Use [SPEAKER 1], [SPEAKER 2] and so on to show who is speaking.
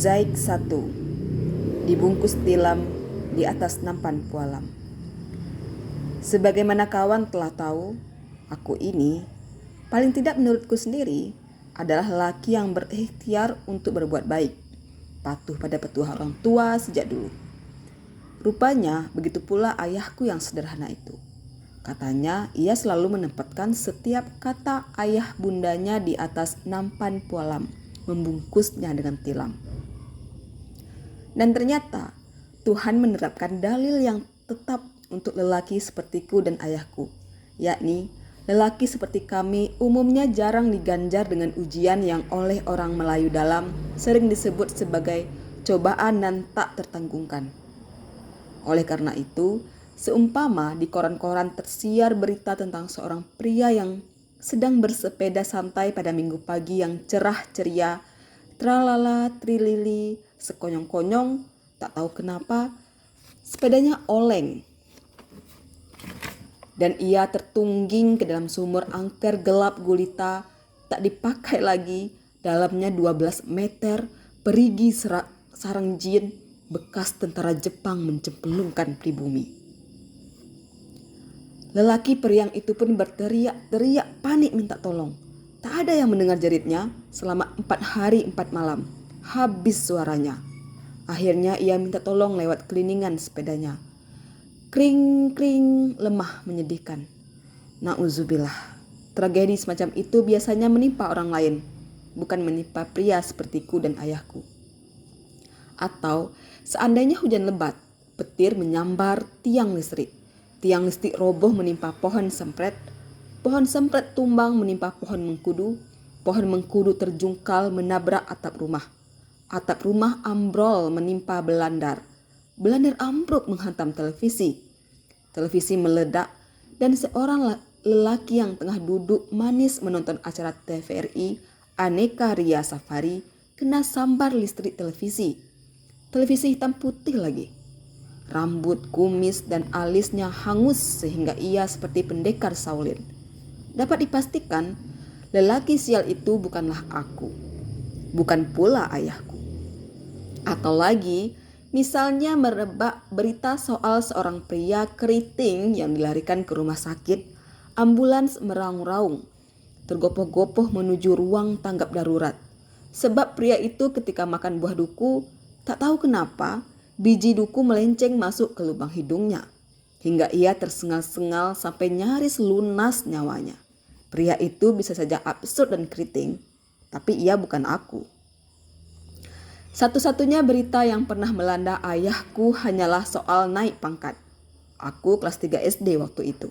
[SPEAKER 1] Mozaik 1. Dibungkus tilam di atas nampan pualam. Sebagaimana kawan telah tahu, aku ini, paling tidak menurutku sendiri, adalah lelaki yang berikhtiar untuk berbuat baik, patuh pada petua orang tua sejak dulu. Rupanya begitu pula ayahku yang sederhana itu. Katanya ia selalu menempatkan setiap kata ayah bundanya di atas nampan pualam, membungkusnya dengan tilam. Dan ternyata Tuhan menerapkan dalil yang tetap untuk lelaki sepertiku dan ayahku, yakni lelaki seperti kami umumnya jarang diganjar dengan ujian yang oleh orang Melayu dalam sering disebut sebagai cobaan dan tak tertanggungan. Oleh karena itu, seumpama di koran-koran tersiar berita tentang seorang pria yang sedang bersepeda santai pada minggu pagi yang cerah ceria, tralala trilili, sekonyong-konyong, tak tahu kenapa, sepedanya oleng. Dan ia tertungging ke dalam sumur angker gelap gulita, tak dipakai lagi, dalamnya 12 meter, perigi sarang jin, bekas tentara Jepang mencemplungkan pribumi. Lelaki periang itu pun berteriak-teriak panik minta tolong. Tak ada yang mendengar jeritnya selama 4 hari 4 malam. Habis suaranya. Akhirnya ia minta tolong lewat keliningan sepedanya. Kring-kring, lemah menyedihkan. Na'udzubillah. Tragedi semacam itu biasanya menimpa orang lain, bukan menimpa pria sepertiku dan ayahku. Atau seandainya hujan lebat, petir menyambar tiang listrik. Tiang listrik roboh menimpa pohon sempret tumbang menimpa pohon mengkudu terjungkal menabrak atap rumah ambrol menimpa belandar ambruk menghantam televisi meledak, dan seorang lelaki yang tengah duduk manis menonton acara TVRI Aneka Ria Safari kena sambar listrik televisi hitam putih lagi. Rambut, kumis, dan alisnya hangus sehingga ia seperti pendekar Shaolin. Dapat dipastikan, lelaki sial itu bukanlah aku, bukan pula ayahku. Atau lagi, misalnya merebak berita soal seorang pria keriting yang dilarikan ke rumah sakit, ambulans meraung-raung, tergopoh-gopoh menuju ruang tanggap darurat. Sebab pria itu ketika makan buah duku, tak tahu kenapa, biji duku melenceng masuk ke lubang hidungnya, hingga ia tersengal-sengal sampai nyaris lunas nyawanya. Pria itu bisa saja absurd dan keriting, tapi ia bukan aku. Satu-satunya berita yang pernah melanda ayahku hanyalah soal naik pangkat. Aku kelas 3 SD waktu itu.